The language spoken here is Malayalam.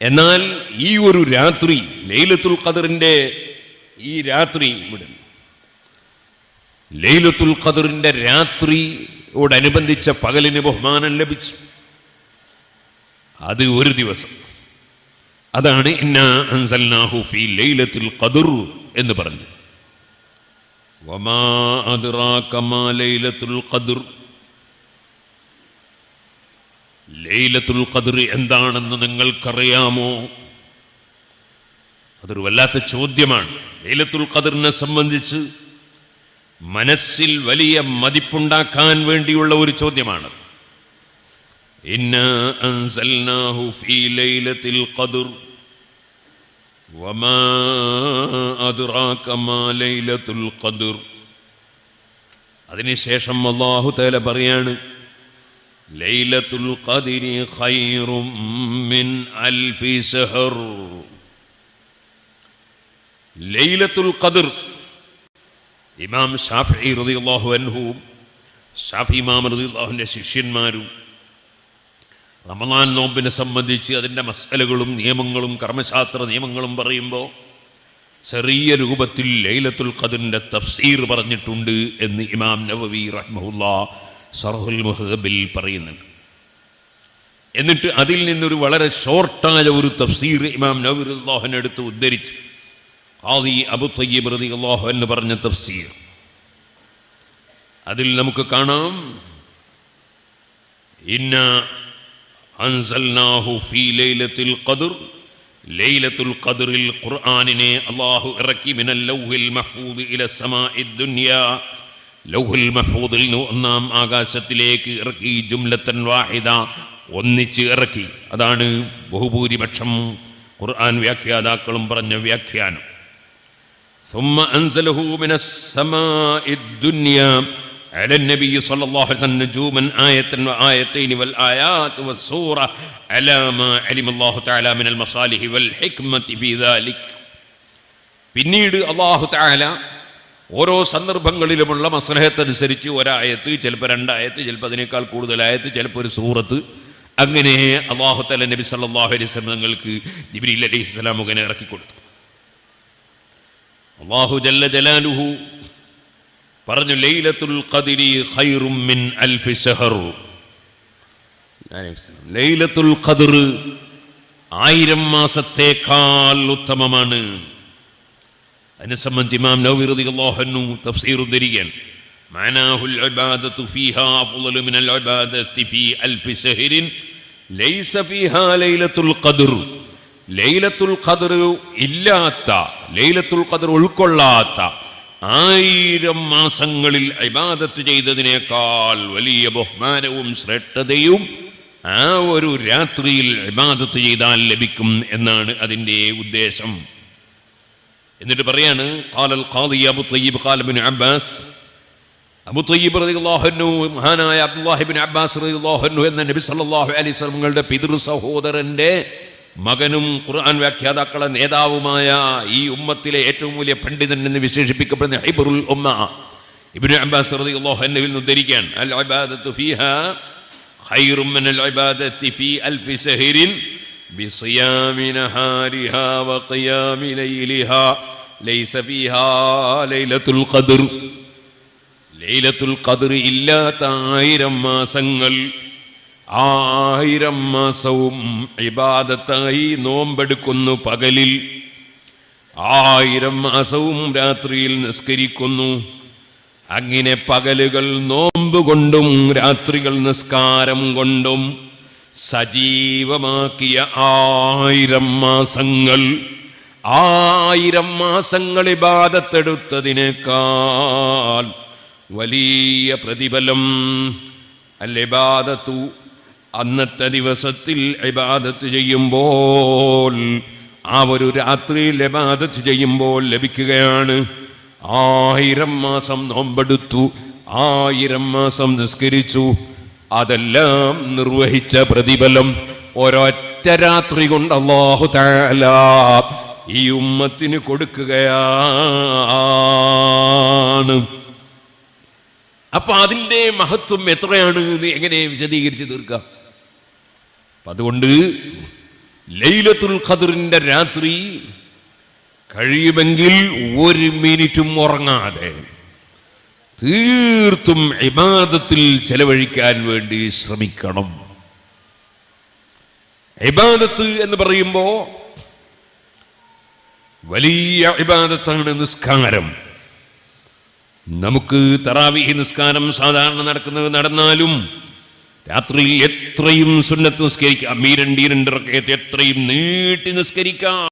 എന്നാൽ ഈ ഒരു രാത്രി ലൈലത്തുൽ ഖദറിന്റെ ഈ രാത്രി ലൈലത്തുൽ ഖദറിന്റെ രാത്രിയോടനുബന്ധിച്ച പകലിന് ബഹുമാനം ലഭിച്ചു. അത് ഒരു ദിവസം. അതാണ് ഇന്നാ അൻസൽനാഹു ഫീ ലൈലത്തുൽ ഖദർ എന്ന് പറഞ്ഞു. വമാ അദ്റാക മാ ലൈലത്തുൽ ഖദർ. ലൈലത്തുൽ ഖദർ എന്താണെന്ന് നിങ്ങൾക്കറിയാമോ? അതൊരു വല്ലാത്ത ചോദ്യമാണ്. ലൈലത്തുൽ ഖദറിനെ സംബന്ധിച്ച് മനസ്സിൽ വലിയ മതിപ്പുണ്ടാക്കാൻ വേണ്ടിയുള്ള ഒരു ചോദ്യമാണ്. ഇന്നാ അൻസൽനാഹു ഫീ ലൈലത്തുൽ ഖദർ വമാ അദ്റാക മാ ലൈലത്തുൽ ഖദർ. അതിനുശേഷം അല്ലാഹു തആല പറയാണ്, ലൈലത്തുൽ ഖദ്രി ഖൈറും മിൻ അൽഫി ശഹർ. ലൈലത്തുൽ ഖദർ ഇമാം ഷാഫിഈ റളിയല്ലാഹു അൻഹു, ഷാഫി ഇമാം റളിയല്ലാഹു അൻഹുവിന്റെ ശിഷ്യന്മാരും റമളാൻ നോമ്പിനെ സംബന്ധിച്ച് അതിൻ്റെ മസ്അലകളും നിയമങ്ങളും കർമ്മശാസ്ത്ര നിയമങ്ങളും പറയുമ്പോൾ ചെറിയ രൂപത്തിൽ ലൈലത്തുൽ ഖദ്റിന്റെ തഫ്സീർ പറഞ്ഞിട്ടുണ്ട് എന്ന് ഇമാം നവവി റഹ്മഹുല്ലാഹ് ശർഹുൽ മുഹദ്ദബിൽ പറയുന്നുണ്ട്. എന്നിട്ട് അതിൽ നിന്നൊരു വളരെ ഷോർട്ടായ ഒരു തഫ്സീർ ഇമാം നവവി റളിയല്ലാഹു അൻഹു എടുത്ത് ഉദ്ധരിച്ചു. ഖാദി അബൂ തയ്യിബ് റളിയല്ലാഹു അൻഹു പറഞ്ഞ തഫ്സീർ അതിൽ നമുക്ക് കാണാം, ഇന്നാ അൻസൽനാഹു ഫീ ലൈലത്തുൽ ഖദ്ർ. ലൈലത്തുൽ ഖദ്റിൽ ഖുർആനിനെ അല്ലാഹു ഇറക്കി മിനൽ ലൗഹിൽ മഹ്ഫൂദ് ഇല സമാഇദ് ദുനിയാ. ലൗഹുൽ മഹ്ഫൂദിൽ നിന്ന് ഒന്നാം ആകാശത്തിലേക്ക് ഇറക്കി, ജുംലത്തൻ വാഹിദ, ഒന്നിച്ച് ഇറക്കി. അതാണ് ബഹുഭൂരിപക്ഷം ഖുർആൻ വ്യാഖ്യാതാക്കളും പറഞ്ഞ വ്യാഖ്യാനം. ثم أنزله من السماء الدنيا على النبي صلى الله عليه وسلم نجوما آية وآيتين والآيات والسورة على ما علم الله تعالى من المصالح والحكمة في ذلك. പിന്നീട് അല്ലാഹു തആല ഓരോ സന്ദർഭങ്ങളിലുമുള്ള മസ്ലഹത്തനുസരിച്ച് ഒരായത്ത്, ചിലപ്പോൾ രണ്ടായത്ത്, ചിലപ്പോൾ അതിനേക്കാൾ കൂടുതൽ ആയത്ത്, ചിലപ്പോൾ ഒരു സൂറത്ത്, അങ്ങനെ അല്ലാഹു തആല നബി സല്ലല്ലാഹു അലൈഹി വസല്ലം തങ്ങൾക്ക് ജിബ്രീൽ അലൈഹിസ്സലാം മുഖേന ഇറക്കി കൊടുത്തു. അല്ലാഹു ജല്ല ജലാലുഹു പറഞ്ഞു, ലൈലത്തുൽ ഖദ്രി ഖൈറും മിൻ അൽഫി ശഹർ. ലൈലത്തുൽ ഖദ്ർ 1000 മാസത്തേക്കാൾ ഉത്തമമാണ്. അതിനെ സംബന്ധിച്ച് ഇമാം നവവി റളിയല്ലാഹു അൻഹു തഫ്സീർ ഉദ്ധരിക്കുകയാണ്. മഅനാഹുൽ ഇബാദത്തു ഫീഹാ അഫ്ളലു മിനൽ ഇബാദത്തി ഫീ അൽഫി ശഹരിൻ ലൈസ ഫീഹാ ലൈലത്തുൽ ഖദ്ർ. ലൈലത്തുൽ ഖദ്ർ ഇല്ലാത്ത, ലൈലത്തുൽ ഖദ്ർ ഉൾക്കൊള്ളാത്ത 1000 മാസങ്ങളിൽ ഇബാദത്ത് ചെയ്തതിനേക്കാൾ വലിയ ബഹുമാനവും ശ്രേഷ്ഠതയും ആ ഒരു രാത്രിയിൽ ഇബാദത്ത് ചെയ്താൽ ലഭിക്കും എന്നാണ് അതിൻ്റെ ഉദ്ദേശം. എന്നിട്ട് പറയാണ്, ഖാലൽ ഖാദി അബൂ തയ്യിബ് ഖാല ഇബ്നു അബ്ബാസ്. അബൂ തയ്യിബ് റളിയല്ലാഹു അൻഹു, മഹാനായ അബ്ദുല്ലാഹി ഇബ്നു അബ്ബാസ് റളിയല്ലാഹു അൻഹു എന്ന നബി സല്ലല്ലാഹു അലൈഹി വസല്ലമയുടെ പിതൃ സഹോദരന്റെ മകനും ഖുർആൻ വ്യാഖ്യാതാക്കളെ നേതാവുമായ ഈ ഉമ്മത്തിലെ ഏറ്റവും വലിയ പണ്ഡിതൻ എന്ന് വിശേഷിപ്പിക്കപ്പെടുന്ന ഹിബ്റുൽ ഉമ്മ ഇബ്നു അബ്ബാസ് റളിയല്ലാഹു അൻഹു ഉദ്ധരിക്കാൻ, അൽ ഇബാദത്തു ഫീഹാ ഖൈറും മിനൽ ഇബാദത്തി ഫീ അൽഫി ശഹരിൻ ബിസിയാമി നഹാരിഹാ വഖിയാമി ലൈലിഹാ ലൈസ ഫീഹാ ലൈലത്തുൽ ഖദ്ർ. ലൈലത്തുൽ ഖദ്ർ ഇല്ലാത്ത 1000 മാസങ്ങൾ, 1000 മാസവും ഇബാദത്തായി നോമ്പെടുക്കുന്നു പകലിൽ, 1000 മാസവും രാത്രിയിൽ നിസ്കരിക്കുന്നു. അങ്ങനെ പകലുകൾ നോമ്പ് കൊണ്ടും രാത്രികൾ നിസ്കാരം കൊണ്ടും സജീവമാക്കിയ 1000 മാസങ്ങൾ, 1000 മാസങ്ങൾ ഇബാദത്തെടുത്തതിനേക്കാൾ വലിയ പ്രതിഫലം അൽ ഇബാദത്തു, അന്നത്തെ ദിവസത്തിൽ ഇബാദത്ത് ചെയ്യുമ്പോൾ, ആ ഒരു രാത്രിയിൽ ഇബാദത്ത് ചെയ്യുമ്പോൾ ലഭിക്കുകയാണ്. 1000 മാസം നോമ്പെടുത്തു, 1000 മാസം നിസ്കരിച്ചു, അതെല്ലാം നിർവഹിച്ച പ്രതിഫലം ഒരൊറ്റ രാത്രി കൊണ്ട് അല്ലാഹു തആല ഈ ഉമ്മത്തിന് കൊടുക്കുകയാണ്. അപ്പൊ അതിൻ്റെ മഹത്വം എത്രയാണ് എന്ന് എങ്ങനെ വിശദീകരിച്ച് തീർക്കാം? അതുകൊണ്ട് ലൈലത്തുൽ ഖദ്റിന്റെ രാത്രി കഴിയുമെങ്കിൽ 1 മിനിറ്റും ഉറങ്ങാതെ തീർത്തും ഇബാദത്തിൽ ചെലവഴിക്കാൻ വേണ്ടി ശ്രമിക്കണം. ഇബാദത്ത് എന്ന് പറയുമ്പോൾ വലിയ ഇബാദത്താണ് നിസ്കാരം. നമുക്ക് തറാവീഹ് നിസ്കാരം സാധാരണ നടന്നാലും രാത്രിയിൽ എത്രയും സുന്നത്ത് നിസ്കരിക്കാം, 2 റക്അത്ത് എത്രയും നീട്ടി നിസ്കരിക്കാം.